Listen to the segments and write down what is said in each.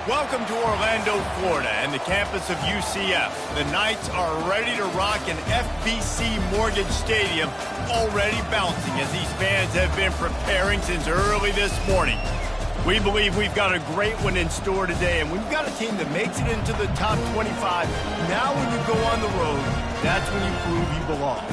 Welcome to Orlando, Florida, and the campus of UCF. The Knights are ready to rock an FBC Mortgage Stadium, already bouncing as these fans have been preparing since early this morning. We believe we've got a great one in store today, and we've got a team that makes it into the top 25. Now when you go on the road, that's when you prove you belong.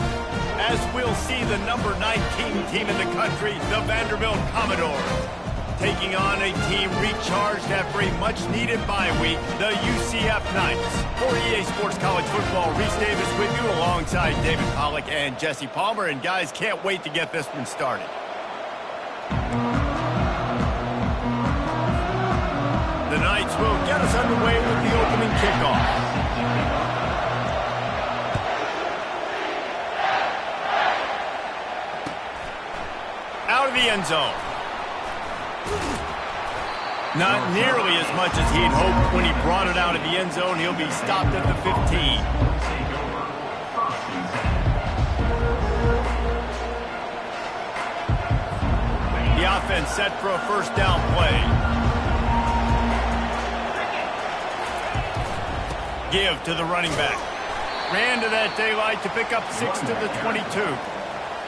As we'll see the number 19 team in the country, the Vanderbilt Commodores, taking on a team recharged after a much-needed bye week, the UCF Knights. For EA Sports College Football, Reese Davis with you alongside David Pollack and Jesse Palmer. And guys, can't wait to get this one started. The Knights will get us underway with the opening kickoff. Out of the end zone. Not nearly as much as he'd hoped when he brought it out of the end zone. He'll be stopped at the 15. The offense set for a first down play. Give to the running back. Ran to that daylight to pick up 6 to the 22.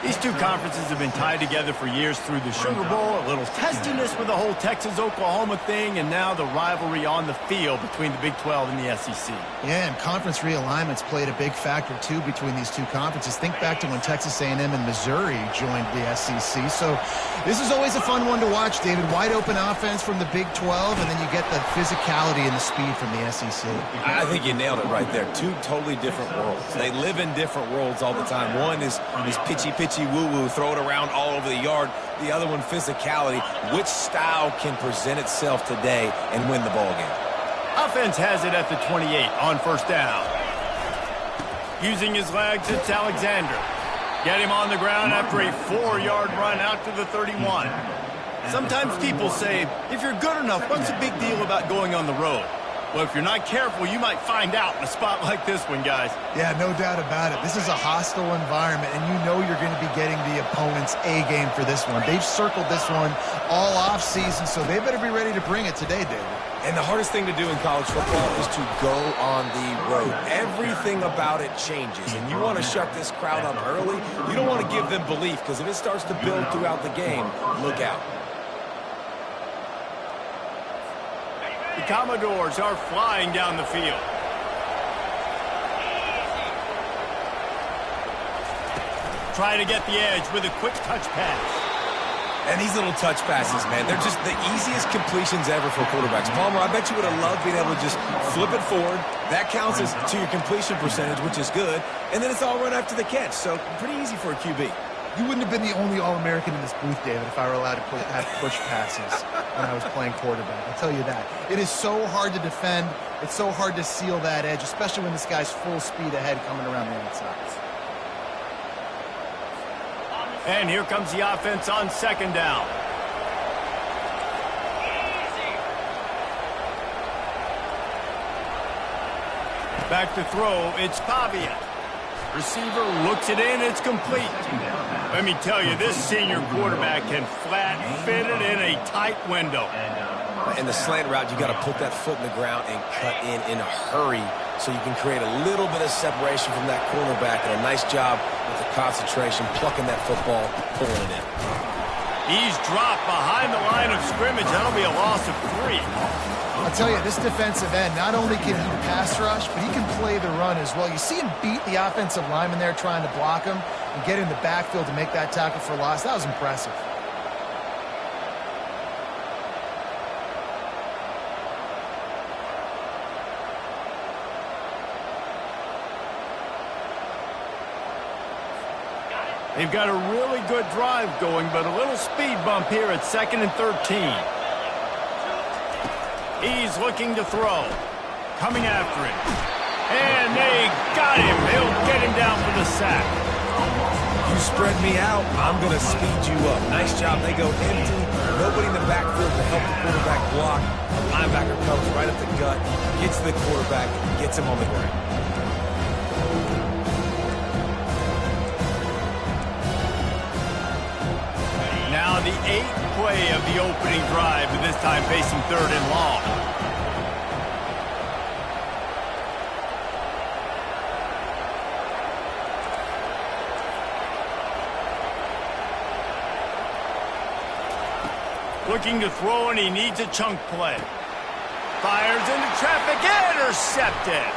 These two conferences have been tied together for years through the Sugar Bowl, a little testiness with the whole Texas-Oklahoma thing, and now the rivalry on the field between the Big 12 and the SEC. Yeah, and conference realignments played a big factor, too, between these two conferences. Think back to when Texas A&M and Missouri joined the SEC. So this is always a fun one to watch, David. Wide-open offense from the Big 12, and then you get the physicality and the speed from the SEC. I think you nailed it right there. Two totally different worlds. They live in different worlds all the time. One is pitchy woo-woo, throw it around all over the yard. The other one, physicality. Which style can present itself today and win the ball game? Offense has it at the 28 on first down. Using his legs, it's Alexander. Get him on the ground after a 4-yard run out to the 31. Sometimes people say, if you're good enough, what's the big deal about going on the road? Well, if you're not careful, you might find out in a spot like this one, guys. Yeah, no doubt about it. This is a hostile environment, and you know you're going to be getting the opponent's A-game for this one. They've circled this one all off-season, so they better be ready to bring it today, David. And the hardest thing to do in college football is to go on the road. Everything about it changes, and you want to shut this crowd up early. You don't want to give them belief, because if it starts to build throughout the game, look out. The Commodores are flying down the field. Try to get the edge with a quick touch pass. And these little touch passes, man, they're just the easiest completions ever for quarterbacks. Palmer, I bet you would have loved being able to just flip it forward. That counts as to your completion percentage, which is good. And then it's all run after the catch, so pretty easy for a QB. You wouldn't have been the only All-American in this booth, David, if I were allowed to have push passes when I was playing quarterback. I'll tell you that. It is so hard to defend. It's so hard to seal that edge, especially when this guy's full speed ahead coming around the outside. And here comes the offense on second down. Back to throw, it's Pavia. Receiver looks it in, it's complete. Let me tell you, this senior quarterback can flat fit it in a tight window. In the slant route, you got to put that foot in the ground and cut in a hurry so you can create a little bit of separation from that cornerback, and a nice job with the concentration, plucking that football, pulling it in. He's dropped behind the line of scrimmage. That'll be a loss of 3. I'll tell you, this defensive end, not only can he pass rush, but he can play the run as well. You see him beat the offensive lineman there trying to block him and get in the backfield to make that tackle for loss. That was impressive. They've got a really good drive going, but a little speed bump here at 2nd and 13. He's looking to throw. Coming after him. And they got him. He'll get him down for the sack. You spread me out, I'm going to speed you up. Nice job. They go empty. Nobody in the backfield to help the quarterback block. The linebacker comes right up the gut, gets the quarterback, gets him on the ground. Now the 8th play of the opening drive, but this time facing 3rd and long. Looking to throw, and he needs a chunk play. Fires into traffic, intercepted.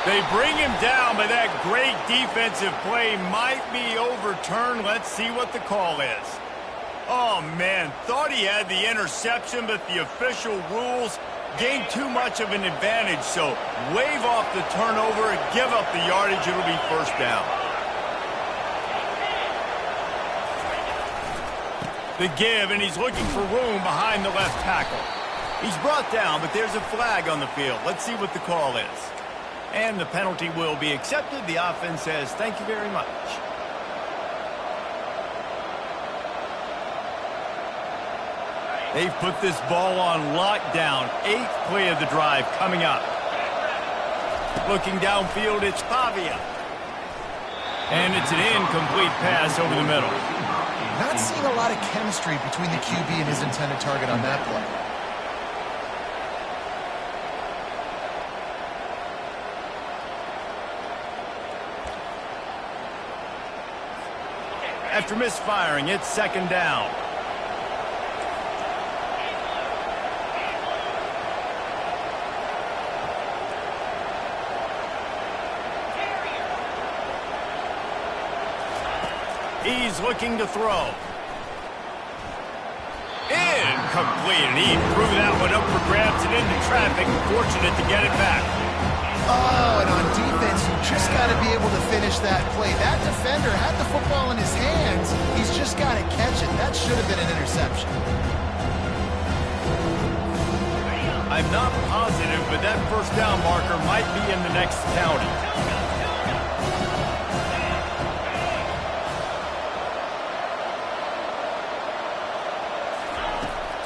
They bring him down, but that great defensive play might be overturned. Let's see what the call is. Oh, man, thought he had the interception, but the official rules gained too much of an advantage, so wave off the turnover and give up the yardage. It'll be first down. The give, and he's looking for room behind the left tackle. He's brought down, but there's a flag on the field. Let's see what the call is. And the penalty will be accepted. The offense says, thank you very much. They've put this ball on lockdown. 8th play of the drive coming up. Looking downfield, it's Pavia. And it's an incomplete pass over the middle. Not seeing a lot of chemistry between the QB and his intended target on that play. After misfiring, it's second down. He's looking to throw. Incomplete, and he threw that one up for grabs and into traffic. Fortunate to get it back. Oh, and on defense, you just got to be able to finish that play. That defender had the football in his hands. He's just got to catch it. That should have been an interception. I'm not positive, but that first down marker might be in the next county.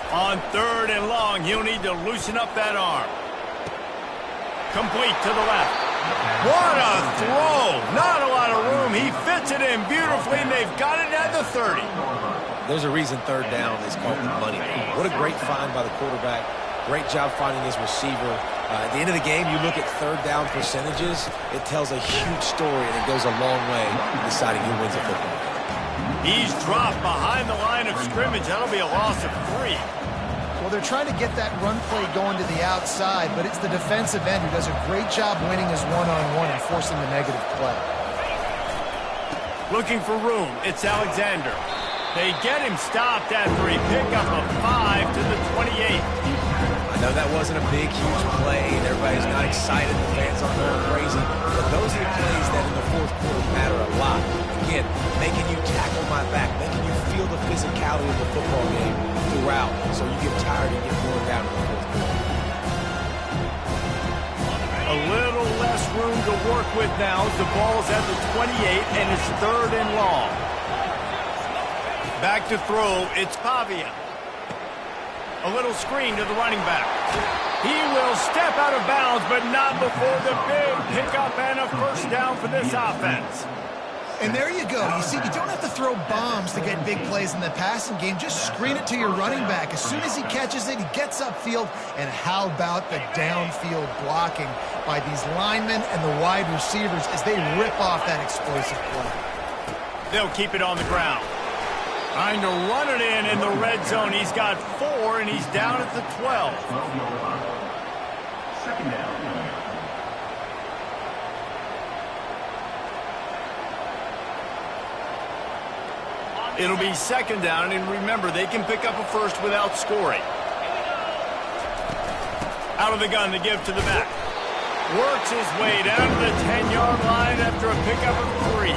On 3rd and long, he'll need to loosen up that arm. Complete to the left. What a throw! Not a lot of room. He fits it in beautifully, and they've got it at the 30. There's a reason 3rd down is called the money down. What a great find by the quarterback. Great job finding his receiver. At the end of the game, you look at 3rd down percentages. It tells a huge story, and it goes a long way in deciding who wins a football game. He's dropped behind the line of scrimmage. That'll be a loss of 3. Well, they're trying to get that run play going to the outside, but it's the defensive end who does a great job winning his one-on-one and forcing the negative play. Looking for room. It's Alexander. They get him stopped after he picked up a 5 to the 28. I know that wasn't a big, huge play, and everybody's not excited. The fans aren't going crazy. But those are the plays that in the 4th quarter matter a lot. Again, making you tackle my back, making you feel the physicality of the football game throughout, so you get tired and get worn down in the 4th quarter. A little less room to work with now as the ball's at the 28, and it's 3rd and long. Back to throw, it's Pavia. A little screen to the running back. He will step out of bounds, but not before the big pickup and a first down for this offense. And there you go. You see, you don't have to throw bombs to get big plays in the passing game. Just screen it to your running back. As soon as he catches it, he gets upfield. And how about the downfield blocking by these linemen and the wide receivers as they rip off that explosive play? They'll keep it on the ground. Trying to run it in the red zone. He's got 4, and he's down at the 12. Second down. It'll be second down, and remember, they can pick up a first without scoring. Out of the gun to give to the back. Works his way down to the 10-yard line after a pickup of 3.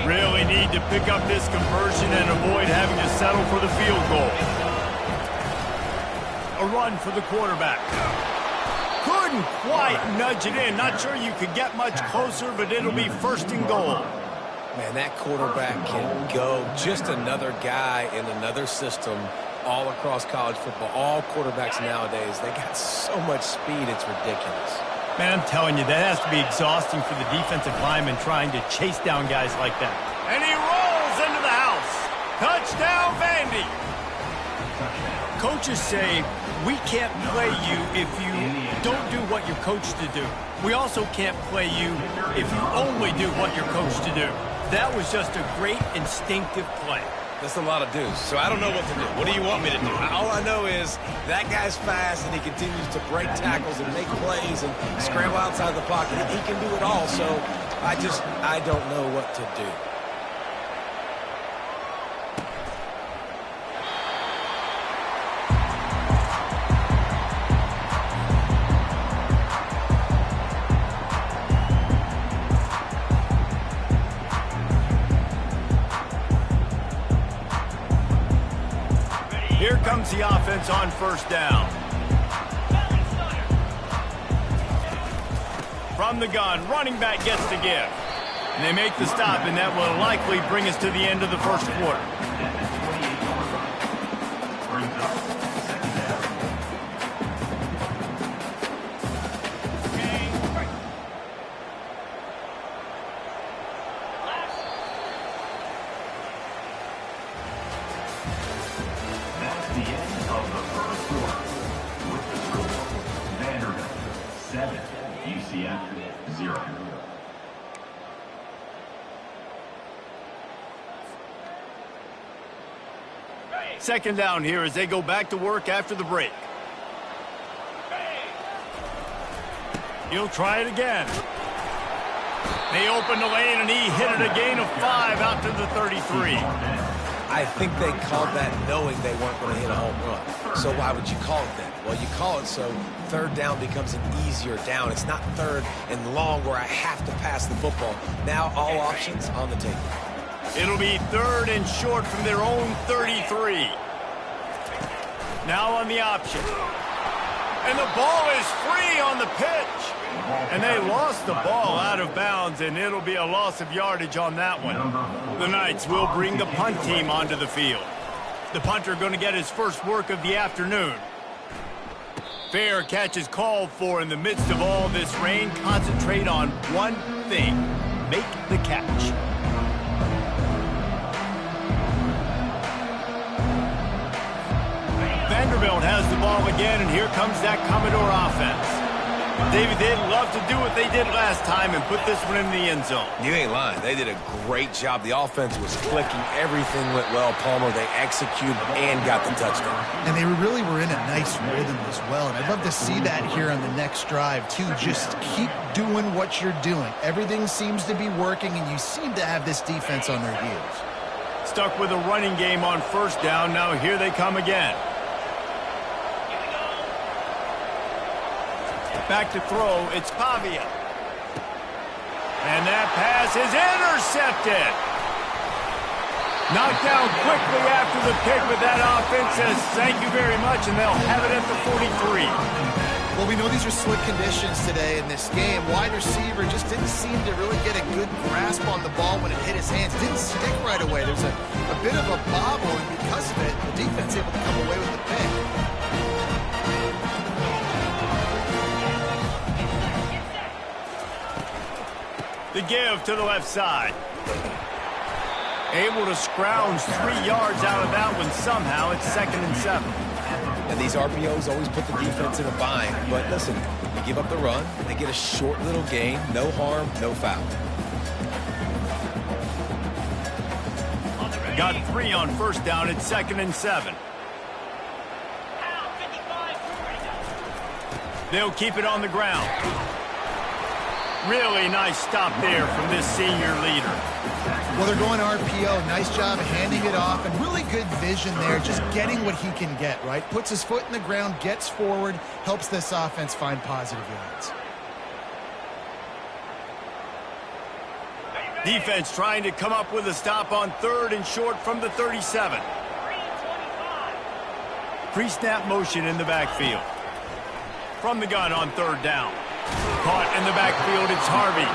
Really need to pick up this conversion and avoid having to settle for the field goal. A run for the quarterback. Couldn't quite nudge it in. Not sure you could get much closer, but it'll be 1st and goal. Man, that quarterback can go. Just another guy in another system all across college football. All quarterbacks nowadays, they got so much speed, it's ridiculous. Man, I'm telling you, that has to be exhausting for the defensive lineman trying to chase down guys like that. And he rolls into the house. Touchdown, Vandy. coaches say we can't play you if you don't do what you're coached to do. We also can't play you if you only do what you're coached to do. That was just a great instinctive play. That's a lot of do's, so I don't know what to do. What do you want me to do? All I know is that guy's fast, and he continues to break tackles and make plays and scramble outside the pocket. He can do it all, so I don't know what to do. Here comes the offense on first down. From the gun, running back gets to give. And they make the stop, and that will likely bring us to the end of the first quarter. The end of the first quarter with the score Vanderbilt 7, UCF 0. Second down here as they go back to work after the break. He'll try it again. They open the lane, and he hit it a gain of 5 out to the 33. I think they called that knowing they weren't going to hit a home run. So why would you call it that? Well, you call it so third down becomes an easier down. It's not third and long where I have to pass the football. Now all options on the table. It'll be third and short from their own 33. Now on the option. And the ball is free on the pitch. And they lost the ball out of bounds, and it'll be a loss of yardage on that one. The Knights will bring the punt team onto the field. The punter going to get his first work of the afternoon. Fair catch is called for in the midst of all this rain. Concentrate on one thing. Make the catch. Vanderbilt has the ball again, and here comes that Commodore offense. David, they'd love to do what they did last time and put this one in the end zone. You ain't lying. They did a great job. The offense was clicking. Everything went well, Palmer. They executed and got the touchdown. And they really were in a nice rhythm as well. And I'd love to see that here on the next drive, too. Just keep doing what you're doing. Everything seems to be working, and you seem to have this defense on their heels. Stuck with a running game on first down. Now here they come again. Back to throw, it's Pavia. And that pass is intercepted. Knocked down quickly after the pick, but that offense says thank you very much, and they'll have it at the 43. Well, we know these are slick conditions today in this game. Wide receiver just didn't seem to really get a good grasp on the ball when it hit his hands. Didn't stick right away. There's a bit of a bobble, and because of it, the defense able to come away with the pick. The give to the left side. Able to scrounge 3 yards out of that one somehow. It's 2nd and 7. And these RPOs always put the defense in a bind. But listen, you give up the run, they get a short little gain. No harm, no foul. Got 3 on first down. It's 2nd and 7. They'll keep it on the ground. Really nice stop there from this senior leader. Well, they're going RPO. Nice job handing it off, and really good vision there, just getting what he can get, right? Puts his foot in the ground, gets forward, helps this offense find positive yards. Defense trying to come up with a stop on 3rd and short from the 37. Pre-snap motion in the backfield. From the gun on 3rd down. Caught in the backfield, it's Harvey.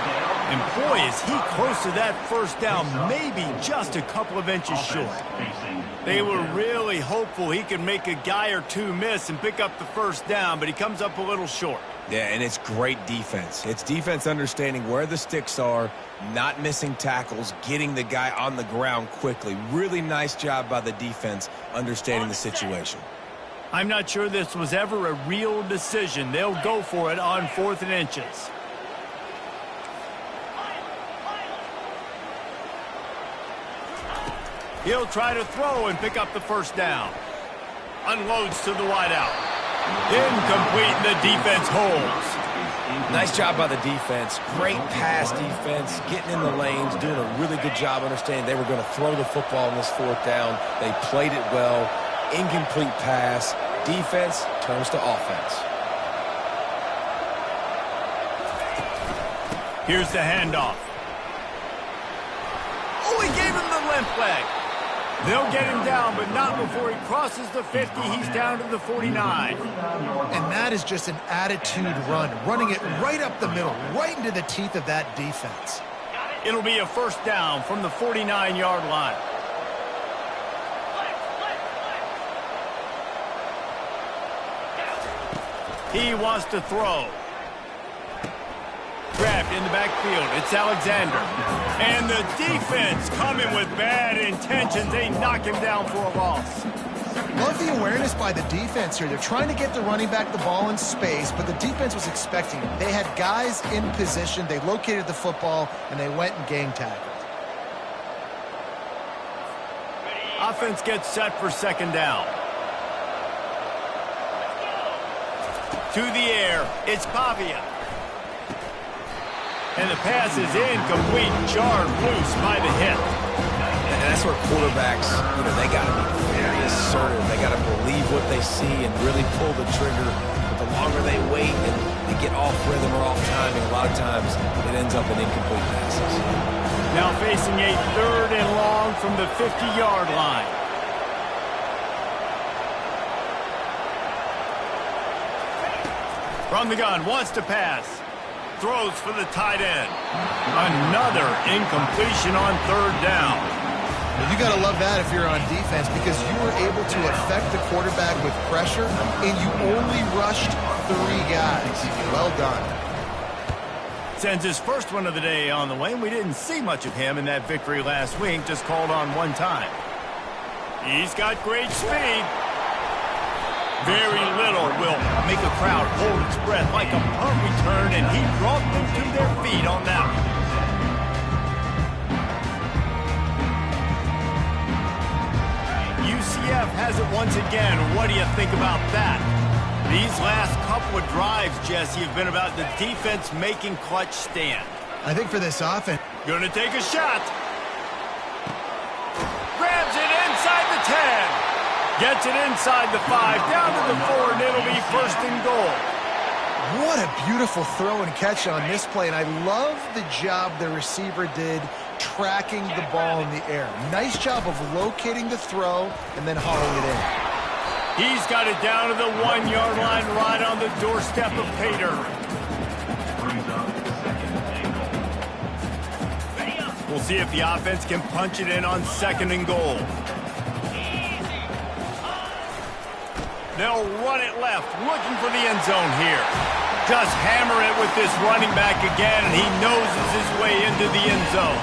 And boy, is he close to that first down, maybe just a couple of inches short. They were really hopeful he could make a guy or two miss and pick up the first down, but he comes up a little short. Yeah, and it's great defense. It's defense understanding where the sticks are, not missing tackles, getting the guy on the ground quickly. Really nice job by the defense understanding the situation. I'm not sure this was ever a real decision. They'll go for it on 4th and inches. He'll try to throw and pick up the first down. Unloads to the wideout. Incomplete, and the defense holds. Nice job by the defense. Great pass defense, getting in the lanes, doing a really good job understanding they were going to throw the football on this 4th down. They played it well. Incomplete pass. Defense turns to offense. Here's the handoff. Oh, he gave him the limp leg. They'll get him down, but not before he crosses the 50. He's down to the 49. And that is just an attitude run, running it right up the middle, right into the teeth of that defense. It'll be a first down from the 49-yard line. He wants to throw. Grabbed in the backfield. It's Alexander. And the defense coming with bad intentions. They knock him down for a loss. Love the awareness by the defense here. They're trying to get the running back the ball in space, but the defense was expecting it. They had guys in position. They located the football, and they went and gang tackled. Offense gets set for 2nd down. To the air. It's Pavia. And the pass is incomplete, jarred loose by the hip. And that's where quarterbacks, they got to be very assertive. They got to believe what they see and really pull the trigger. But the longer they wait and they get off rhythm or off timing, a lot of times it ends up in incomplete passes. Now facing a 3rd and long from the 50-yard line. From the gun, wants to pass. Throws for the tight end. Another incompletion on 3rd down. Well, you got to love that if you're on defense, because you were able to affect the quarterback with pressure, and you only rushed 3 guys. Well done. Sends his first one of the day on the way, and we didn't see much of him in that victory last week, just called on 1 time. He's got great speed. Very little will make a crowd hold its breath like a punt return, and he brought them to their feet on that one. UCF has it once again. What do you think about that? These last couple of drives, Jesse, have been about the defense making clutch stand. I think for this offense, Gonna take a shot. Grabs it inside the 10. Gets it inside the 5, down to the 4, and it'll be 1st and goal. what a beautiful throw and catch on this play, and I love the job the receiver did tracking the ball in the air. Nice job of locating the throw and then hauling it in. He's got it down to the 1-yard line, right on the doorstep of Pater. We'll see if the offense can punch it in on 2nd and goal. They'll run it left, looking for the end zone here. Just hammer it with this running back again, and he noses his way into the end zone.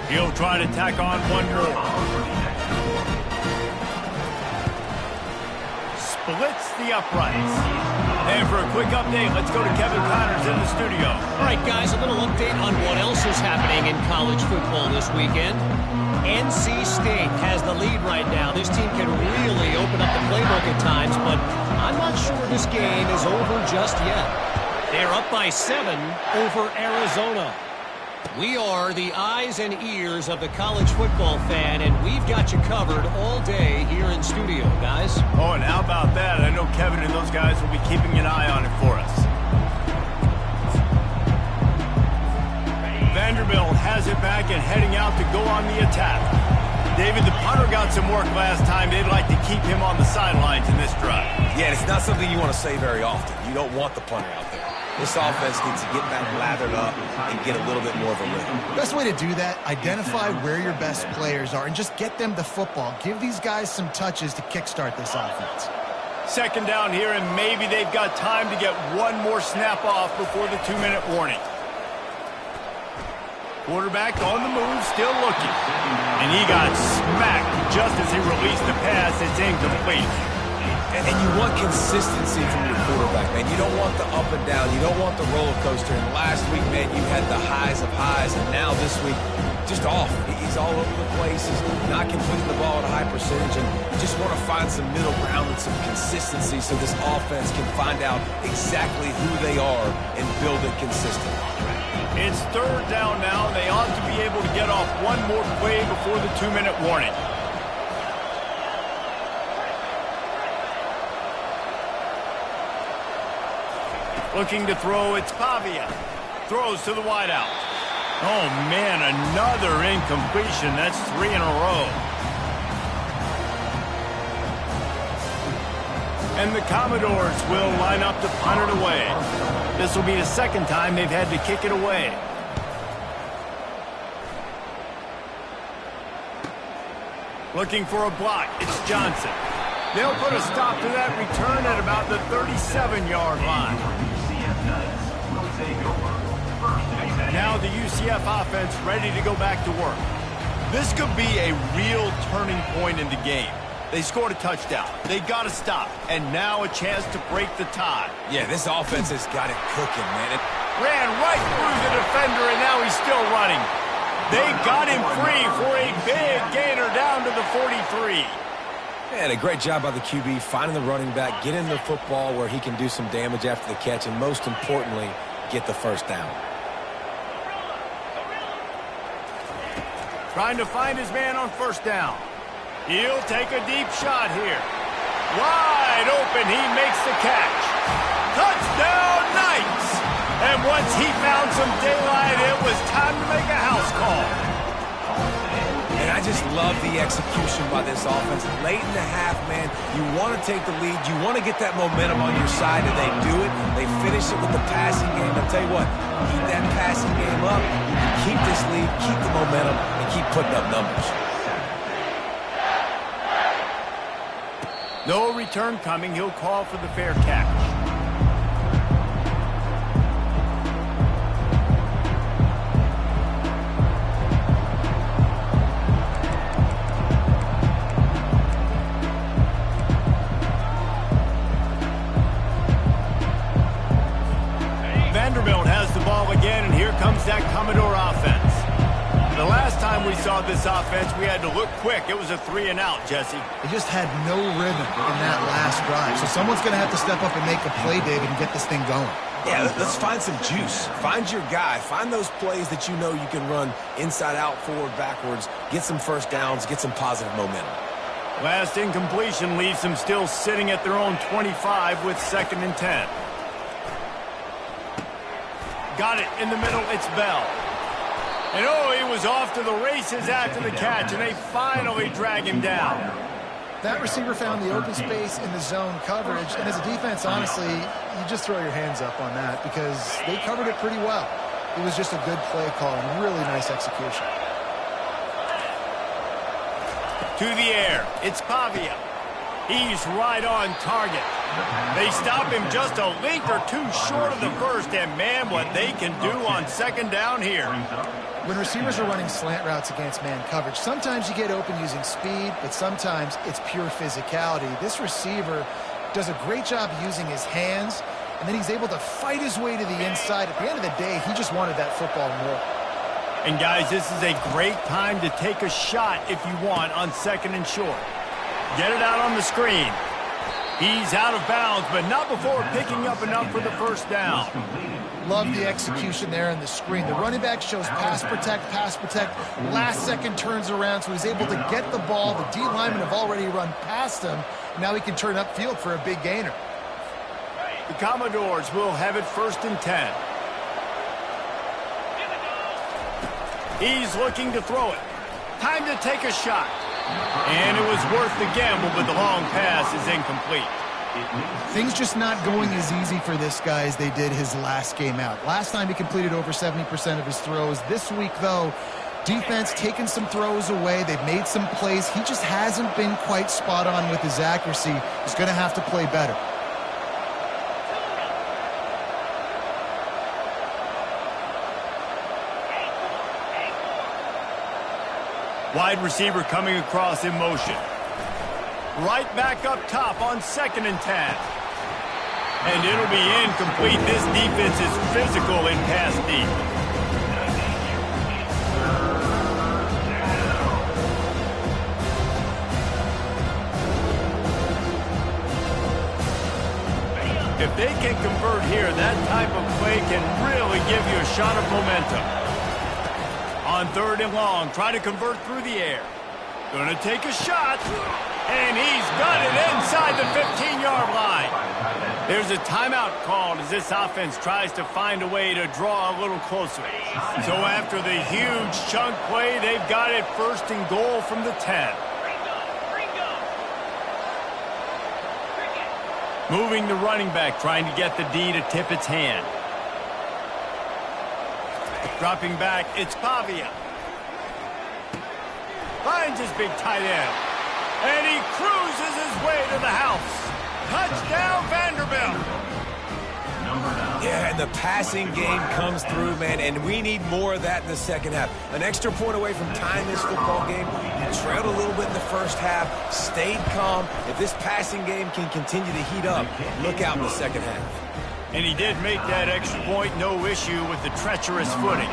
He'll try to tack on one more. Splits the uprights. And for a quick update, let's go to Kevin Connors in the studio. All right, guys, a little update on what else is happening in college football this weekend. NC State has the lead right now. This team can really open up the playbook at times, but I'm not sure this game is over just yet. They're up by 7 over Arizona. We are the eyes and ears of the college football fan, and we've got you covered all day here in studio, guys. Oh, and how about that? I know Kevin and those guys will be keeping an eye on it for us. Vanderbilt has it back and heading out to go on the attack. David, the punter got some work last time. They'd like to keep him on the sidelines in this drive. Yeah, it's not something you want to say very often. You don't want the punter out there. This offense needs to get back lathered up and get a little bit more of a rhythm. Best way to do that, identify where your best players are and just get them the football. Give these guys some touches to kickstart this offense. 2nd down here, and maybe they've got time to get one more snap off before the 2-minute warning. Quarterback on the move, still looking. And he got smacked just as he released the pass. It's incomplete. And you want consistency from your quarterback, man. You don't want the up and down. You don't want the roller coaster. And last week, man, you had the highs of highs. And now this week, just off. He's all over the place. He's not completing the ball at a high percentage. And you just want to find some middle ground and some consistency so this offense can find out exactly who they are and build it consistently. It's third down now. They ought to be able to get off one more play before the 2-minute warning. Looking to throw, it's Pavia. Throws to the wideout. Oh, man, another incompletion. That's 3 in a row. And the Commodores will line up to punt it away. This will be the second time they've had to kick it away. Looking for a block. It's Johnson. They'll put a stop to that return at about the 37-yard line. Now the UCF offense ready to go back to work. This could be a real turning point in the game. They scored a touchdown. They got to stop. And now a chance to break the tie. Yeah, this offense has got it cooking, man. Ran right through the defender, and now he's still running. They got him free for a big gainer down to the 43. Man, a great job by the QB, finding the running back, getting the football where he can do some damage after the catch, and most importantly, get the first down. Trying to find his man on first down. He'll take a deep shot here. Wide open, he makes the catch. Touchdown, Knights! And once he found some daylight, it was time to make a house call. And I just love the execution by this offense. Late in the half, man, you want to take the lead. You want to get that momentum on your side, and they do it. They finish it with the passing game. I'll tell you what, keep that passing game up, keep this lead, keep the momentum, and keep putting up numbers. No return coming. He'll call for the fair catch. Vanderbilt has the ball again, and here comes that Commodore offense. The last time we saw this offense, we had to look quick. It was a 3-and-out, Jesse. They just had no rhythm in that last drive. So someone's going to have to step up and make a play, David, and get this thing going. Yeah, let's find some juice. Find your guy. Find those plays that you know you can run inside out, forward, backwards, get some first downs, get some positive momentum. Last incompletion leaves them still sitting at their own 25 with 2nd and 10. Got it in the middle. It's Bell. And oh, he was off to the races after the catch, and they finally drag him down. That receiver found the open space in the zone coverage, and as a defense, honestly, you just throw your hands up on that because they covered it pretty well. It was just a good play call and really nice execution. To the air, it's Pavia. He's right on target. They stop him just a link or two short of the first, and man, what they can do on 2nd down here. When receivers are running slant routes against man coverage, sometimes you get open using speed, but sometimes it's pure physicality. This receiver does a great job using his hands, and then he's able to fight his way to the inside. At the end of the day, he just wanted that football more. And guys, this is a great time to take a shot if you want on 2nd and short. Get it out on the screen. He's out of bounds, but not before picking up enough for the first down. Love the execution there on the screen. The running back shows pass protect. Last second turns around, so he's able to get the ball. The D linemen have already run past him. Now he can turn upfield for a big gainer. The Commodores will have it 1st and 10. He's looking to throw it. Time to take a shot. And it was worth the gamble, but the long pass is incomplete. Things just not going as easy for this guy as they did his last game out. Last time he completed over 70% of his throws. This week, though, defense taking some throws away. They've made some plays. He just hasn't been quite spot on with his accuracy. He's going to have to play better. Wide receiver coming across in motion. Right back up top on 2nd and 10. And it'll be incomplete. This defense is physical in pass deep. If they can convert here, that type of play can really give you a shot of momentum. On 3rd and long, try to convert through the air. Gonna take a shot, and he's got it inside the 15-yard line. There's a timeout called as this offense tries to find a way to draw a little closer. So after the huge chunk play, they've got it 1st and goal from the 10. Moving the running back, trying to get the D to tip its hand. Dropping back, it's Pavia. Finds his big tight end. And he cruises his way to the house. Touchdown, Vanderbilt. Yeah, and the passing game comes through, man, and we need more of that in the second half. An extra point away from tying this football game. You trailed a little bit in the first half, stayed calm. If this passing game can continue to heat up, look out in the second half. And he did make that extra point, no issue with the treacherous footing.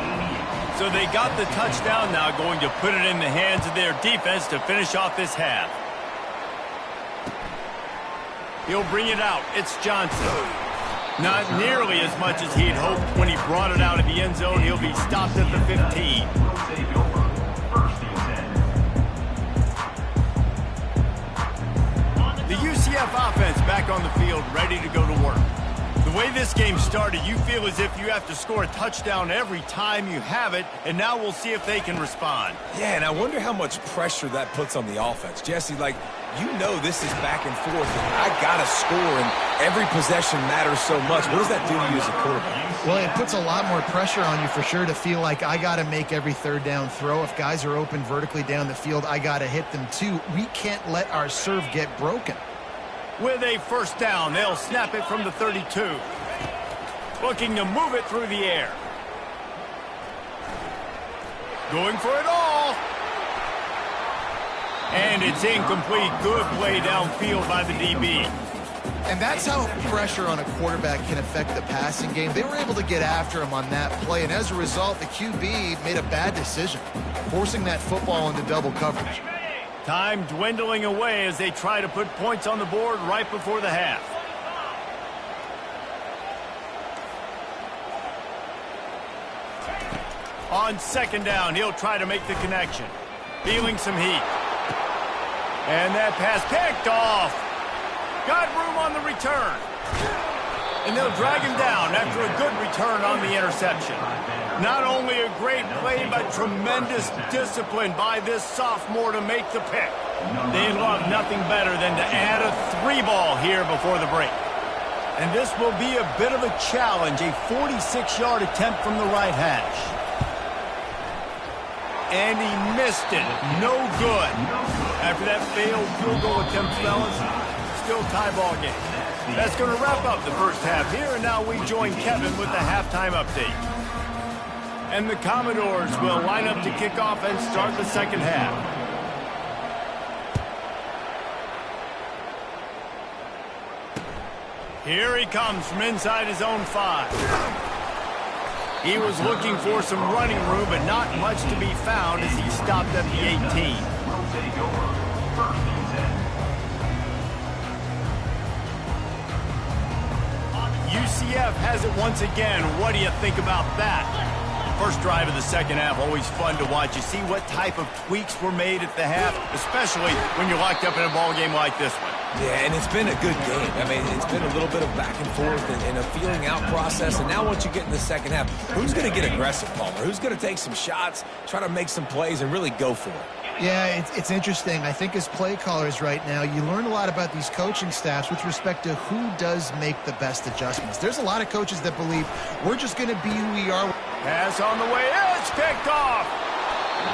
So they got the touchdown, now going to put it in the hands of their defense to finish off this half. He'll bring it out. It's Johnson. Not nearly as much as he'd hoped when he brought it out of the end zone. He'll be stopped at the 15. The UCF offense back on the field, ready to go to work. The way this game started, you feel as if you have to score a touchdown every time you have it, and now we'll see if they can respond. Yeah, and I wonder how much pressure that puts on the offense. Jesse, like, you know this is back and forth, and I got to score, and every possession matters so much. What does that do to you as a quarterback? Well, it puts a lot more pressure on you for sure to feel like I got to make every 3rd down throw. If guys are open vertically down the field, I got to hit them too. We can't let our serve get broken. With a 1st down, they'll snap it from the 32. Looking to move it through the air. Going for it all. And it's incomplete. Good play downfield by the DB. And that's how pressure on a quarterback can affect the passing game. They were able to get after him on that play, and as a result, the QB made a bad decision, forcing that football into double coverage. Time dwindling away as they try to put points on the board right before the half. On 2nd down, he'll try to make the connection. Feeling some heat. And that pass picked off. Got room on the return. And they'll drag him down after a good return on the interception. Not only a great play, but tremendous discipline by this sophomore to make the pick. They love nothing better than to add a 3-ball here before the break. And this will be a bit of a challenge, a 46-yard attempt from the right hash. And he missed it. No good. After that failed field goal attempt, fellas, still tie ball game. That's going to wrap up the first half here, and now we join Kevin with the halftime update. And the Commodores will line up to kick off and start the second half. Here he comes from inside his own 5. He was looking for some running room, but not much to be found as he stopped at the 18. UCF has it once again. What do you think about that? First drive of the second half, always fun to watch. You see what type of tweaks were made at the half, especially when you're locked up in a ball game like this one. Yeah, and it's been a good game. I mean, it's been a little bit of back and forth and a feeling out process. And now once you get in the second half, who's going to get aggressive, Palmer? Who's going to take some shots, try to make some plays, and really go for it? Yeah, it's interesting. I think as play callers right now, you learn a lot about these coaching staffs with respect to who does make the best adjustments. There's a lot of coaches that believe we're just going to be who we are. Pass on the way. It's picked off.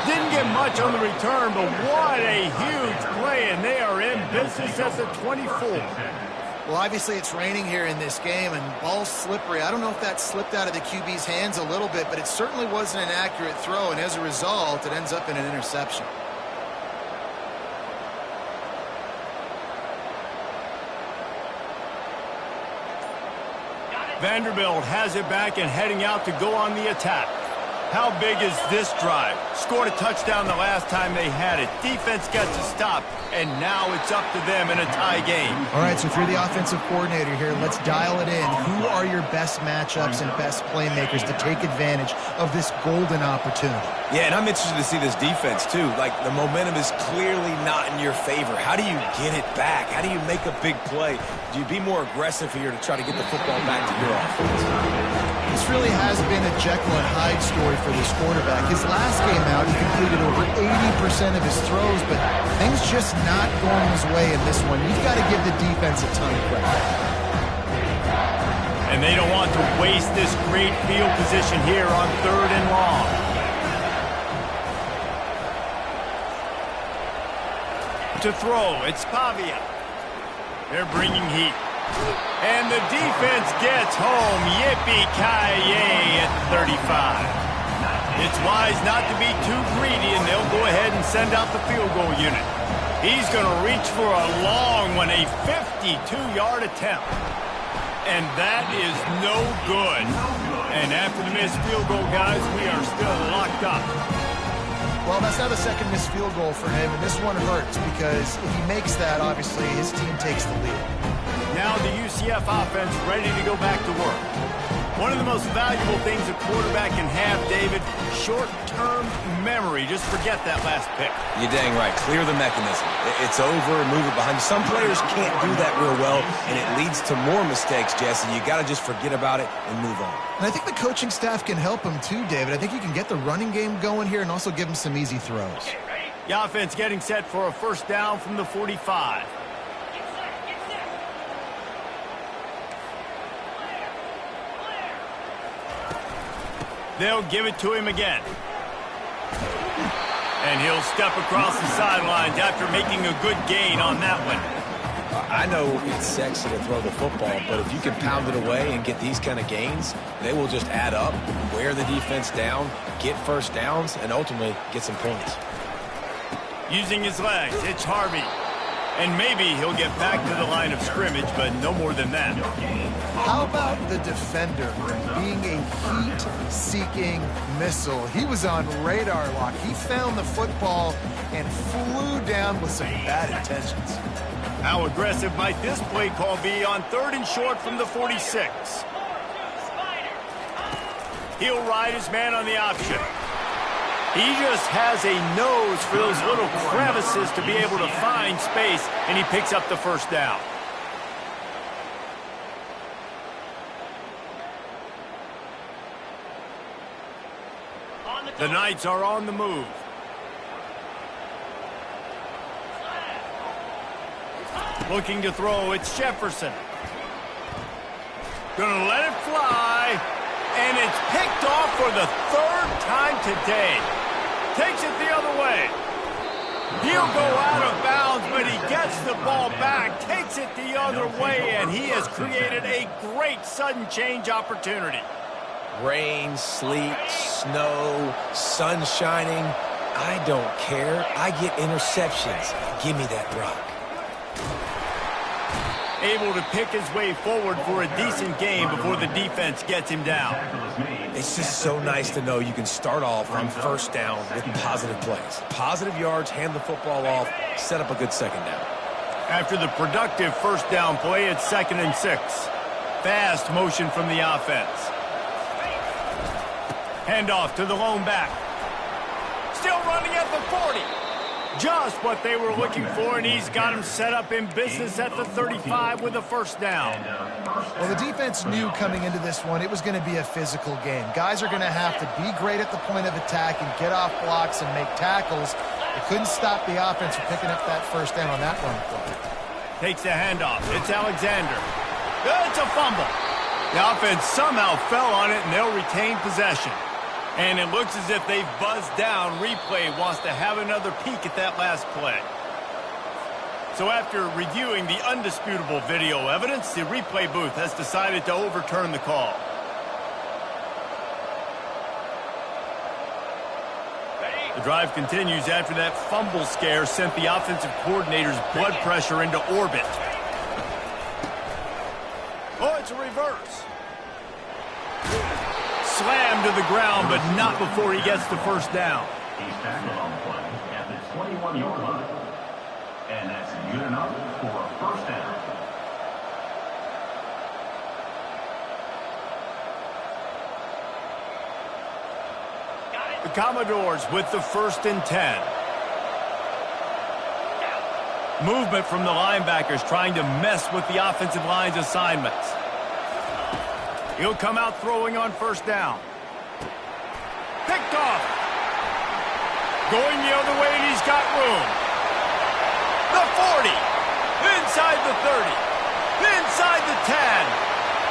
Didn't get much on the return, but what a huge play, and they are in business at the 24. Well, obviously it's raining here in this game, and ball's slippery. I don't know if that slipped out of the QB's hands a little bit, but it certainly wasn't an accurate throw, and as a result, it ends up in an interception. Vanderbilt has it back and heading out to go on the attack. How big is this drive? Scored a touchdown the last time they had it. Defense gets a stop, and now it's up to them in a tie game. All right, so if you're the offensive coordinator here, let's dial it in. Who are your best matchups and best playmakers to take advantage of this golden opportunity? Yeah, and I'm interested to see this defense, too. Like, the momentum is clearly not in your favor. How do you get it back? How do you make a big play? Do you be more aggressive here to try to get the football back to your offense? This really has been a Jekyll and Hyde story for this quarterback. His last game out, he completed over 80% of his throws, but things just not going his way in this one. You've got to give the defense a ton of credit. And they don't want to waste this great field position here on 3rd and long. To throw, it's Pavia. They're bringing heat. And the defense gets home. Yippee-ki-yay at 35. It's wise not to be too greedy, and they'll go ahead and send out the field goal unit. He's going to reach for a long one, a 52-yard attempt. And that is no good. And after the missed field goal, guys, we are still locked up. Well, that's now the second missed field goal for him, and this one hurts because if he makes that, obviously, his team takes the lead. Now the UCF offense ready to go back to work. One of the most valuable things a quarterback can have, David, short-term memory. Just forget that last pick. You're dang right. Clear the mechanism. It's over, move it behind you. Some players can't do that real well, and it leads to more mistakes, Jesse. You got to just forget about it and move on. And I think the coaching staff can help him too, David. I think you can get the running game going here and also give him some easy throws. The offense getting set for a first down from the 45. They'll give it to him again. And he'll step across the sidelines after making a good gain on that one. I know it's sexy to throw the football, but if you can pound it away and get these kind of gains, they will just add up, wear the defense down, get first downs, and ultimately get some points. Using his legs, it's Harvey. And maybe he'll get back to the line of scrimmage, but no more than that. How about the defender being a heat-seeking missile? He was on radar lock. He found the football and flew down with some bad intentions. How aggressive might this play call be on 3rd and short from the 46? He'll ride his man on the option. He just has a nose for those little crevices to be able to find space, and he picks up the first down. The Knights are on the move. Looking to throw, it's Jefferson. Gonna let it fly, and it's picked off for the 3rd time today. Takes it the other way. He'll go out of bounds, but he gets the ball back, takes it the other way, and he has created a great sudden change opportunity. Rain, sleet, snow, sun shining. I don't care. I get interceptions. Give me that rock. Able to pick his way forward for a decent game before the defense gets him down. It's just so nice to know you can start off on first down with positive plays. Positive yards, hand the football off, set up a good second down. After the productive first down play, it's 2nd and 6. Fast motion from the offense. Handoff to the lone back. Still running at the 40. Just what they were looking for, and he's got him set up in business at the 35 with a first down. Well, the defense knew coming into this one it was going to be a physical game. Guys are going to have to be great at the point of attack and get off blocks and make tackles. They couldn't stop the offense from picking up that first down on that run play. Takes the handoff. It's Alexander. It's a fumble. The offense somehow fell on it, and they'll retain possession. And it looks as if they've buzzed down. Replay wants to have another peek at that last play. So after reviewing the undisputable video evidence, the replay booth has decided to overturn the call. The drive continues after that fumble scare sent the offensive coordinator's blood pressure into orbit. Oh, it's a reverse. him to the ground, but not before he gets the first down. He's tackled on the play at the 21-yard line. And that's good enough for a first down. The Commodores with the 1st and 10. Movement from the linebackers trying to mess with the offensive line's assignments. He'll come out throwing on 1st down. Picked off. Going the other way, and he's got room. The 40. Inside the 30. Inside the 10.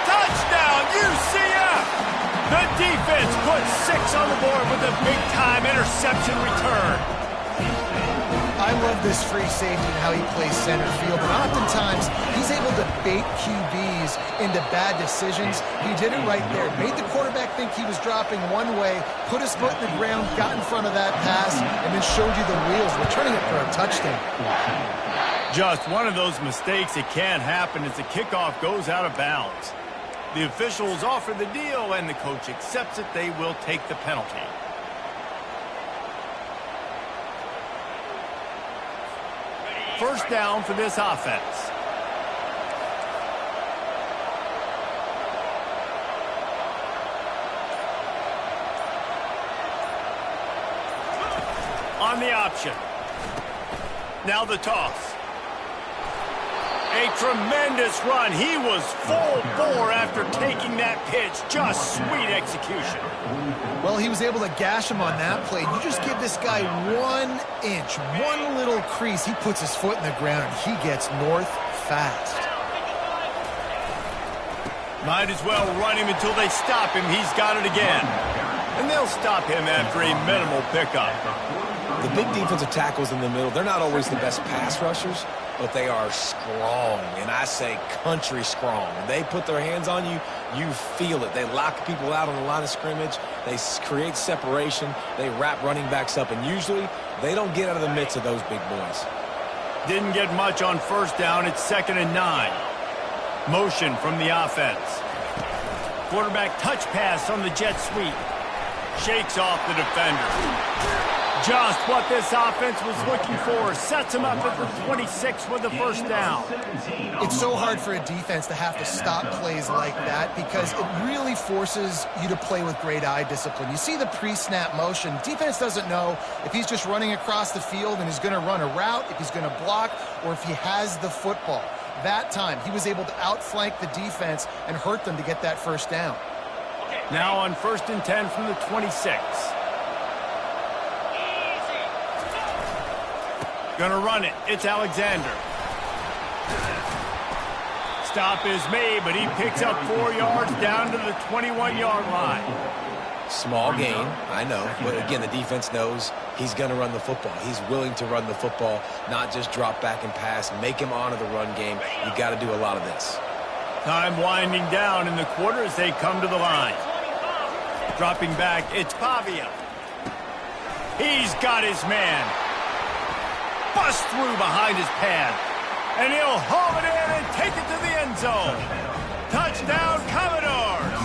Touchdown, UCF! The defense puts 6 on the board with a big-time interception return. I love this free safety and how he plays center field, and oftentimes he's able to bait QBs into bad decisions. He did it right there. Made the quarterback think he was dropping one way, put his foot in the ground, got in front of that pass, and then showed you the wheels, returning it for a touchdown. Just one of those mistakes that can't happen as the kickoff goes out of bounds. The officials offer the deal, and the coach accepts it. They will take the penalty. First down for this offense. On the option. Now the toss. A tremendous run. He was full bore after taking that pitch. Just sweet execution. Well, he was able to gash him on that play. You just give this guy 1 inch, one little crease. He puts his foot in the ground, and he gets north fast. Might as well run him until they stop him. He's got it again. And they'll stop him after a minimal pickup. The big defensive tackles in the middle, they're not always the best pass rushers, but they are strong, and I say country strong. When they put their hands on you, you feel it. They lock people out on the line of scrimmage. They create separation. They wrap running backs up, and usually they don't get out of the midst of those big boys. Didn't get much on 1st down. It's 2nd and 9. Motion from the offense. Quarterback touch pass on the jet sweep. Shakes off the defender. Just what this offense was looking for. Sets him up at the 26 with the 1st down. It's so hard for a defense to have to stop plays like that because it really forces you to play with great eye discipline. You see the pre-snap motion. Defense doesn't know if he's just running across the field and he's going to run a route, if he's going to block, or if he has the football. That time, he was able to outflank the defense and hurt them to get that 1st down. Now on 1st and 10 from the 26. Gonna run it. It's Alexander. Stop is made, but he picks up 4 yards down to the 21-yard line. Small gain, I know, but again, the defense knows he's going to run the football. He's willing to run the football, not just drop back and pass, make him honor the run game. You got to do a lot of this. Time winding down in the quarter as they come to the line. Dropping back, it's Pavia. He's got his man. Bust through behind his pad. And he'll haul it in and take it to the end zone. Touchdown, Commodores.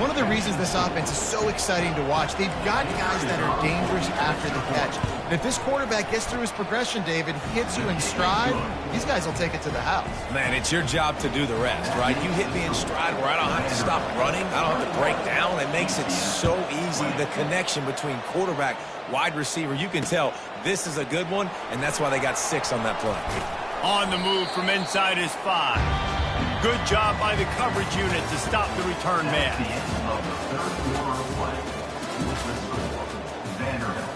One of the reasons this offense is so exciting to watch, they've got guys that are dangerous after the catch. And if this quarterback gets through his progression, David, hits you in stride, these guys will take it to the house. Man, it's your job to do the rest, right? You hit me in stride where I don't have to stop running. I don't have to break down. It makes it so easy. The connection between quarterback, wide receiver, you can tell this is a good one, and that's why they got 6 on that play. On the move from inside his 5. Good job by the coverage unit to stop the return man. The end of the 3rd quarter of play. With the score, Vanderbilt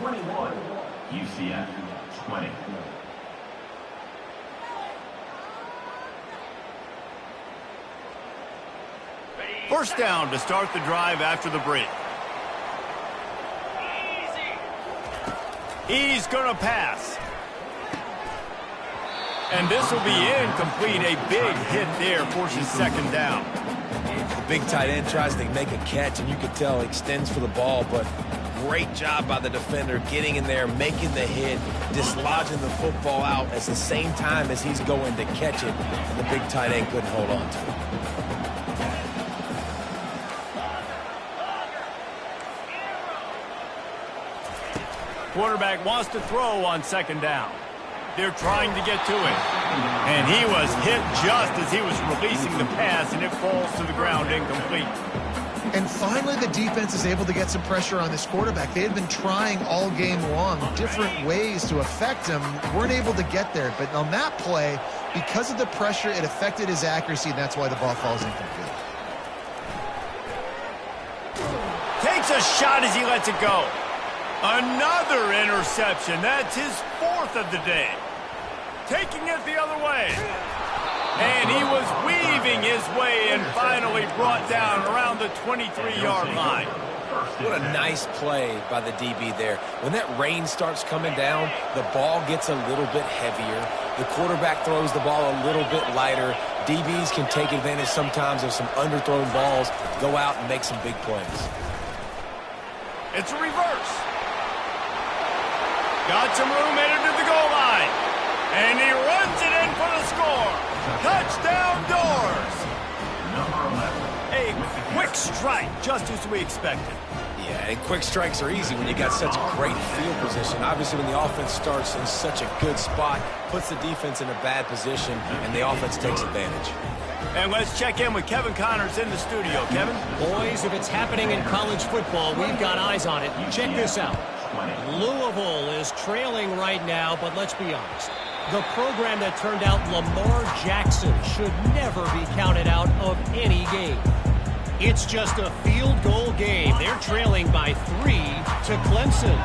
21, UCF 20. First down to start the drive after the break. He's going to pass. And this will be incomplete. A big hit there forces 2nd down. The big tight end tries to make a catch, and you can tell he extends for the ball, but great job by the defender getting in there, making the hit, dislodging the football out at the same time as he's going to catch it, and the big tight end couldn't hold on to it. Quarterback wants to throw on second down. They're trying to get to it. And he was hit just as he was releasing the pass, and it falls to the ground incomplete. And finally, the defense is able to get some pressure on this quarterback. They had been trying all game long different ways to affect him. Weren't able to get there. But on that play, because of the pressure, it affected his accuracy, and that's why the ball falls incomplete. Takes a shot as he lets it go. Another interception. That's his 4th of the day. Taking it the other way. And he was weaving his way and finally brought down around the 23-yard line. What a nice play by the DB there. When that rain starts coming down, the ball gets a little bit heavier. The quarterback throws the ball a little bit lighter. DBs can take advantage sometimes of some underthrown balls, go out and make some big plays. It's a reverse. Got some room headed to the goal line. And he runs it in for the score. Touchdown Doors. A quick strike, just as we expected. Yeah, and quick strikes are easy when you got such great field position. Obviously, when the offense starts in such a good spot, puts the defense in a bad position, and the offense takes advantage. And let's check in with Kevin Connors in the studio. Kevin? Boys, if it's happening in college football, we've got eyes on it. Check this out. Louisville is trailing right now, but let's be honest. The program that turned out Lamar Jackson should never be counted out of any game. It's just a field goal game. They're trailing by 3 to Clemson.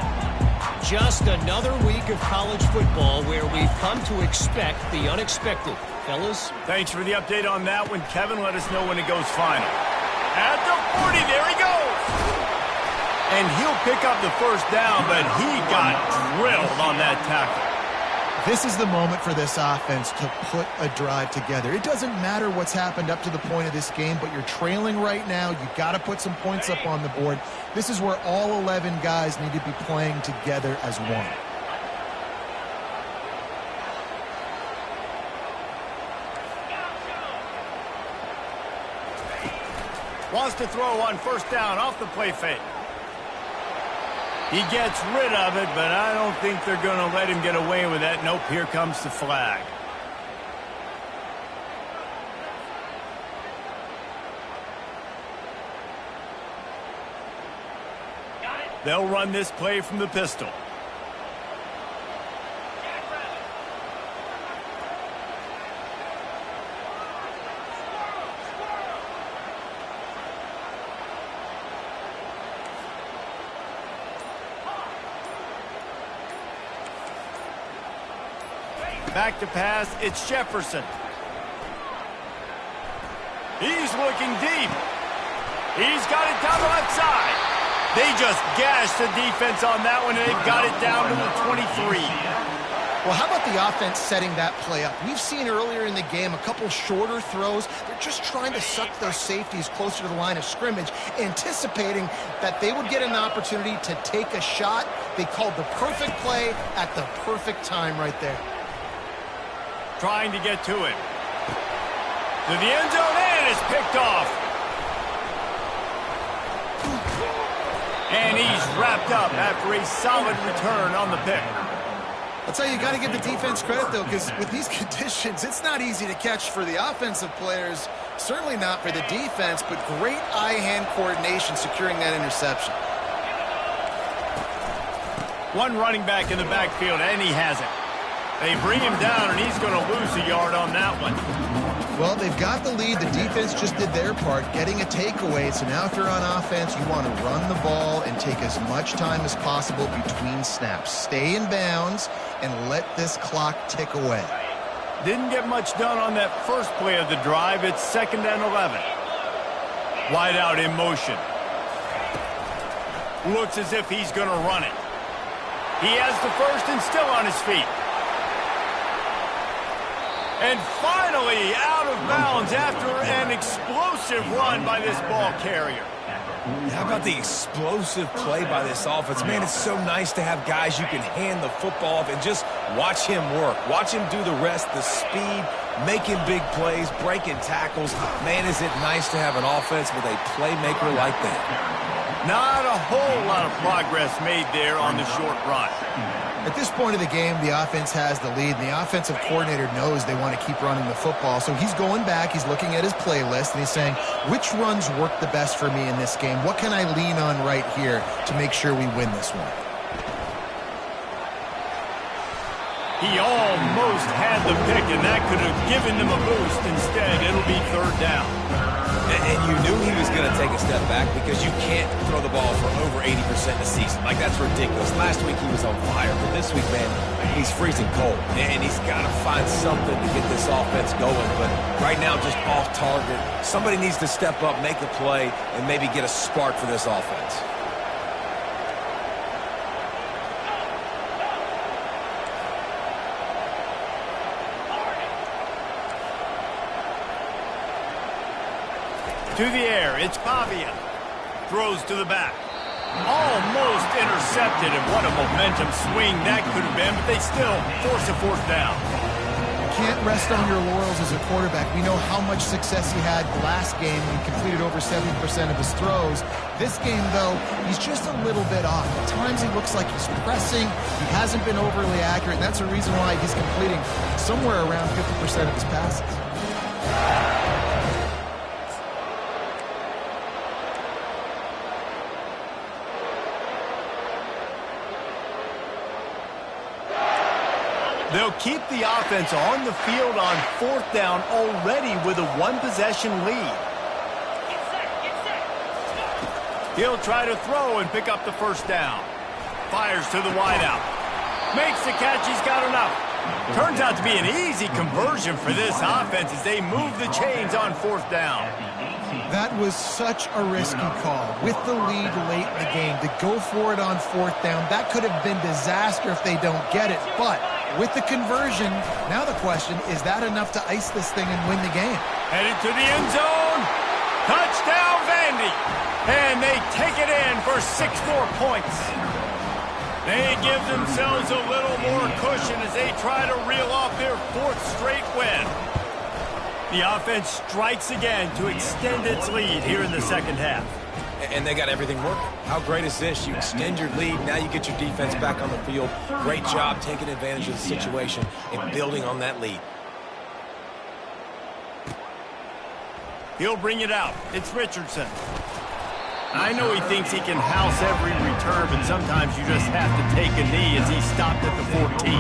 Just another week of college football where we've come to expect the unexpected. Fellas? Thanks for the update on that one, Kevin. Let us know when it goes final. At the 40, there he goes. And he'll pick up the first down, but he got drilled on that tackle. This is the moment for this offense to put a drive together. It doesn't matter what's happened up to the point of this game, but you're trailing right now. You've got to put some points up on the board. This is where all 11 guys need to be playing together as one. Wants to throw on first down off the play fake. He gets rid of it, but I don't think they're going to let him get away with that. Nope, here comes the flag. They'll run this play from the pistol. Back to pass, it's Jefferson. He's looking deep. He's got it down the left side. They just gashed the defense on that one, and they've got it down to the 23. Well, how about the offense setting that play up? We've seen earlier in the game a couple shorter throws. They're just trying to suck those safeties closer to the line of scrimmage, anticipating that they would get an opportunity to take a shot. They called the perfect play at the perfect time right there. Trying to get to it. To the end zone, and it's picked off. And he's wrapped up after a solid return on the pick. I'll tell you, you got to give the defense credit, though, because with these conditions, it's not easy to catch for the offensive players. Certainly not for the defense, but great eye-hand coordination securing that interception. One running back in the backfield, and he has it. They bring him down, and he's going to lose a yard on that one. Well, they've got the lead. The defense just did their part, getting a takeaway. So now if you're on offense, you want to run the ball and take as much time as possible between snaps. Stay in bounds and let this clock tick away. Didn't get much done on that first play of the drive. It's 2nd and 11. Wide out in motion. Looks as if he's going to run it. He has the first and still on his feet. And finally out of bounds after an explosive run by this ball carrier. How about the explosive play by this offense? Man, it's so nice to have guys you can hand the football off and just watch him work. Watch him do the rest, the speed, making big plays, breaking tackles. Man, is it nice to have an offense with a playmaker like that. Not a whole lot of progress made there on the short run. At this point of the game, the offense has the lead, and the offensive coordinator knows they want to keep running the football. So he's going back, he's looking at his playlist, and he's saying, which runs work the best for me in this game? What can I lean on right here to make sure we win this one? He almost had the pick, and that could have given them a boost. Instead, it'll be third down. And you knew he was going to take a step back because you can't throw the ball for over 80% of the season. Like, that's ridiculous. Last week he was on fire, but this week, man, he's freezing cold. And he's got to find something to get this offense going. But right now, just off target. Somebody needs to step up, make a play, and maybe get a spark for this offense. To the air, it's Pavia. Throws to the back. Almost intercepted, and what a momentum swing that could have been, but they still force a fourth down. You can't rest on your laurels as a quarterback. We know how much success he had last game. He completed over 70% of his throws. This game, though, he's just a little bit off. At times he looks like he's pressing. He hasn't been overly accurate, and that's the reason why he's completing somewhere around 50% of his passes. They'll keep the offense on the field on fourth down already with a one-possession lead. He'll try to throw and pick up the first down. Fires to the wideout. Makes the catch. He's got enough. Turns out to be an easy conversion for this offense as they move the chains on fourth down. That was such a risky call. With the lead late in the game, to go for it on fourth down, that could have been disaster if they don't get it. But with the conversion, now the question, is that enough to ice this thing and win the game? Headed to the end zone. Touchdown, Vandy. And they take it in for 6 more points. They give themselves a little more cushion as they try to reel off their 4th straight win. The offense strikes again to extend its lead here in the second half. And they got everything working. How great is this? You extend your lead, now you get your defense back on the field. Great job taking advantage of the situation and building on that lead. He'll bring it out. It's Richardson. I know he thinks he can house every return, but sometimes you just have to take a knee as he stopped at the 14.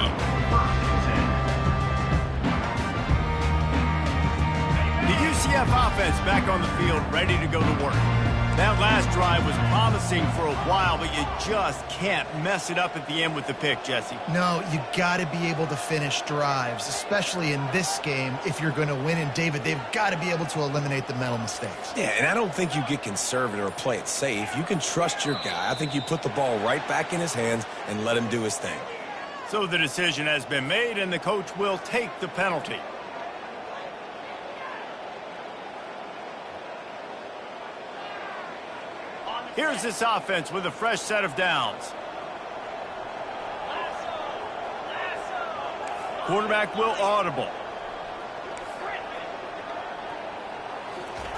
The UCF offense back on the field, ready to go to work. That last drive was promising for a while, but you just can't mess it up at the end with the pick, Jesse. No, you got to be able to finish drives, especially in this game. If you're going to win, and David, they've got to be able to eliminate the mental mistakes. Yeah, and I don't think you get conservative or play it safe. You can trust your guy. I think you put the ball right back in his hands and let him do his thing. So the decision has been made, and the coach will take the penalty. Here's this offense with a fresh set of downs. Quarterback will audible.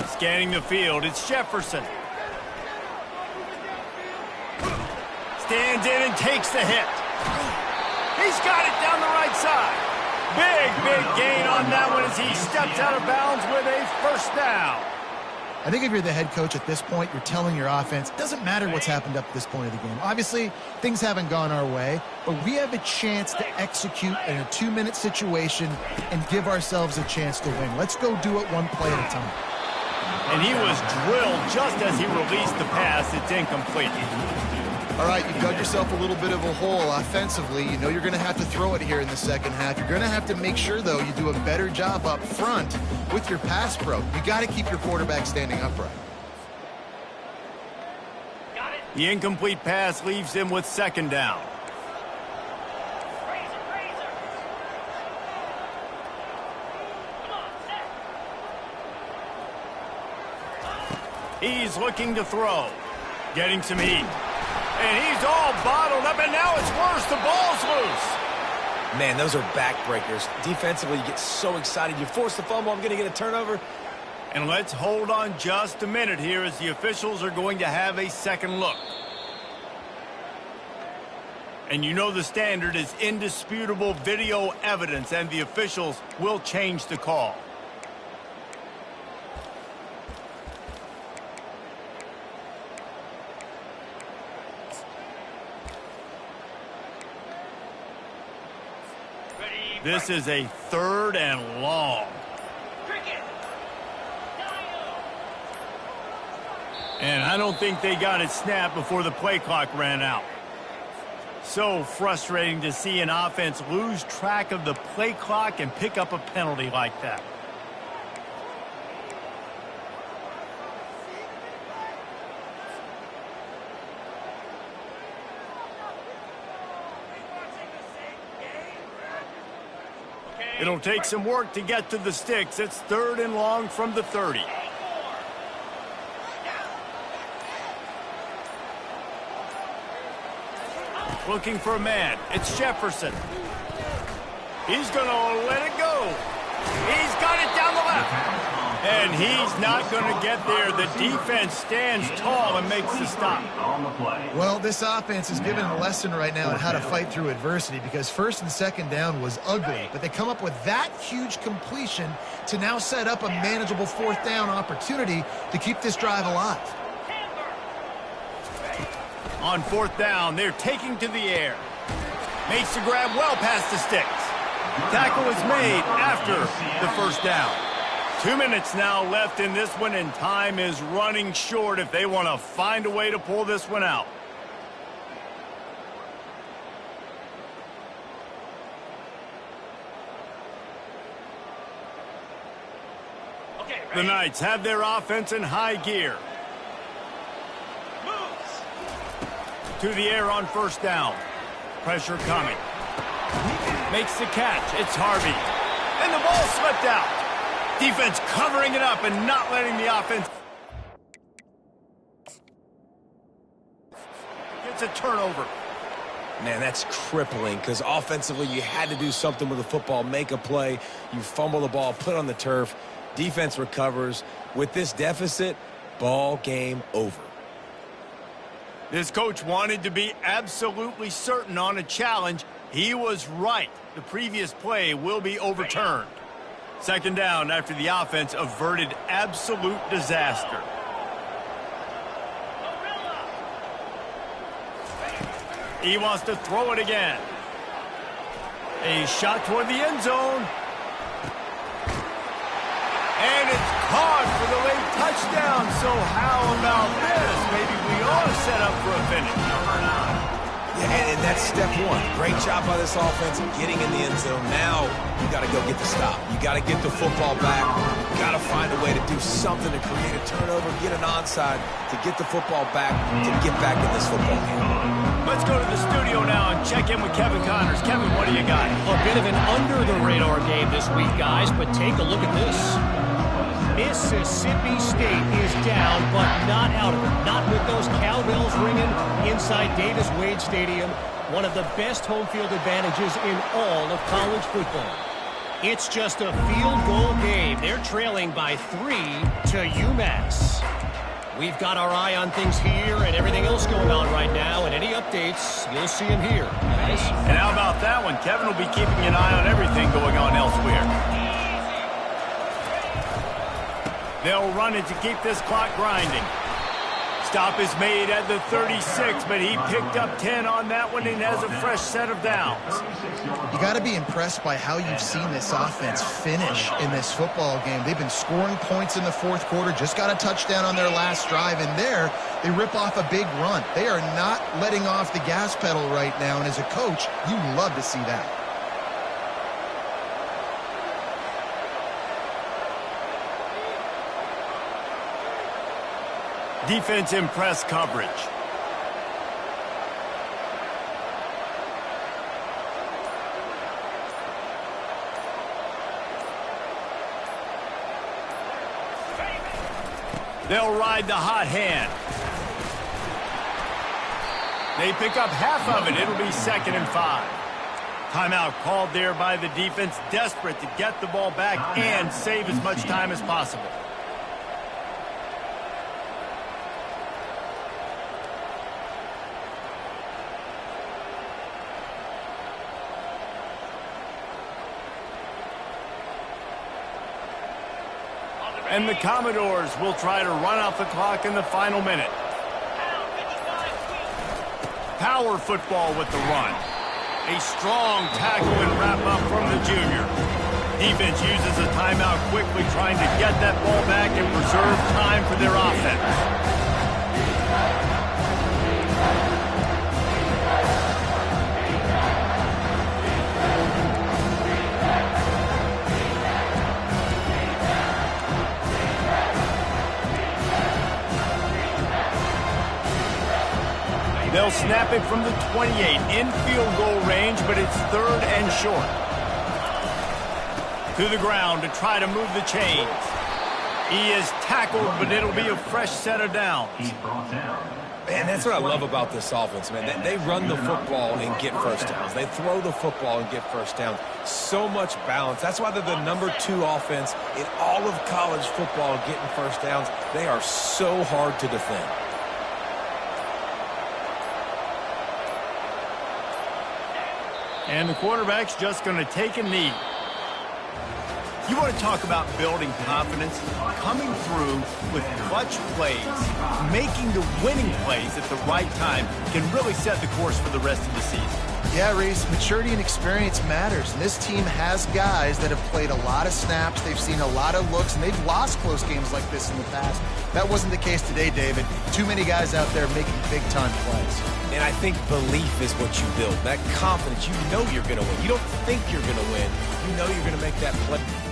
Scanning the field, it's Jefferson. Stands in and takes the hit. He's got it down the right side. Big gain on that one as he steps out of bounds with a first down. I think if you're the head coach at this point, you're telling your offense, it doesn't matter what's happened up to this point of the game. Obviously, things haven't gone our way, but we have a chance to execute in a 2-minute situation and give ourselves a chance to win. Let's go do it one play at a time. And he was drilled just as he released the pass. It's incomplete. All right, you've dug yourself a little bit of a hole offensively. You know you're going to have to throw it here in the second half. You're going to have to make sure, though, you do a better job up front with your pass pro. You got to keep your quarterback standing upright. The incomplete pass leaves him with second down. He's looking to throw. Getting some heat. And he's all bottled up, and now it's worse. The ball's loose. Man, those are backbreakers. Defensively, you get so excited. You force the fumble, I'm going to get a turnover. And let's hold on just a minute here as the officials are going to have a second look. And you know the standard is indisputable video evidence, and the officials will change the call. This is a 3rd and long. And I don't think they got it snapped before the play clock ran out. So frustrating to see an offense lose track of the play clock and pick up a penalty like that. It'll take some work to get to the sticks. It's 3rd and long from the 30. Looking for a man. It's Jefferson. He's going to let it go. He's got it down the left. And he's not going to get there. The defense stands tall and makes the stop. Well, this offense is given a lesson right now on how to fight through adversity, because 1st and 2nd down was ugly, but they come up with that huge completion to now set up a manageable 4th down opportunity to keep this drive alive. On 4th down, they're taking to the air. Makes the grab well past the sticks. Tackle is made after the 1st down. 2 minutes now left in this one, and time is running short if they want to find a way to pull this one out. The Knights have their offense in high gear. To the air on 1st down. Pressure coming. Makes the catch. It's Harvey. And the ball slipped out. Defense covering it up and not letting the offense. Gets a turnover. Man, that's crippling, because offensively you had to do something with the football, make a play. You fumble the ball, put it on the turf. Defense recovers. With this deficit, ball game over. This coach wanted to be absolutely certain on a challenge. He was right. The previous play will be overturned. 2nd down after the offense averted absolute disaster. He wants to throw it again. A shot toward the end zone. And it's caught for the late touchdown. So how about this? Maybe we are set up for a finish. Yeah, and that's step 1. Great job by this offense getting in the end zone. Now you got to go get the stop. You got to get the football back. You got to find a way to do something to create a turnover, get an onside, to get the football back, to get back in this football game. Let's go to the studio now and check in with Kevin Connors. Kevin, what do you got? A bit of an under-the-radar game this week, guys, but take a look at this. Mississippi State is down, but not out of it. Not with those cowbells ringing inside Davis-Wade Stadium, one of the best home field advantages in all of college football. It's just a field goal game. They're trailing by 3 to UMass. We've got our eye on things here and everything else going on right now, and any updates, you'll see them here, guys. And how about that one? Kevin will be keeping an eye on everything going on elsewhere. They'll run it to keep this clock grinding. Stop is made at the 36, but he picked up 10 on that one and has a fresh set of downs. You got to be impressed by how you've seen this offense finish in this football game. They've been scoring points in the 4th quarter, just got a touchdown on their last drive, and there they rip off a big run. They are not letting off the gas pedal right now, and as a coach, you love to see that. Defense in press coverage. They'll ride the hot hand. They pick up half of it. It'll be 2nd and 5. Timeout called there by the defense, desperate to get the ball back and save as much time as possible. And the Commodores will try to run out the clock in the final minute. Power football with the run. A strong tackle and wrap up from the junior. Defense uses a timeout quickly, trying to get that ball back and preserve time for their offense. They'll snap it from the 28 in field goal range, but it's 3rd and short. To the ground to try to move the chains. He is tackled, but it'll be a fresh set of downs. He's brought down. Man, that's what I love about this offense, man. They run the football and get first downs. They throw the football and get first downs. So much balance. That's why they're the #2 offense in all of college football getting first downs. They are so hard to defend. And the quarterback's just going to take a knee. You want to talk about building confidence? Coming through with clutch plays, making the winning plays at the right time can really set the course for the rest of the season. Yeah, Reese, maturity and experience matters. And this team has guys that have played a lot of snaps. They've seen a lot of looks, and they've lost close games like this in the past. That wasn't the case today, David. Too many guys out there making big-time plays. And I think belief is what you build. That confidence, you know you're going to win. You don't think you're going to win. You know you're going to make that play.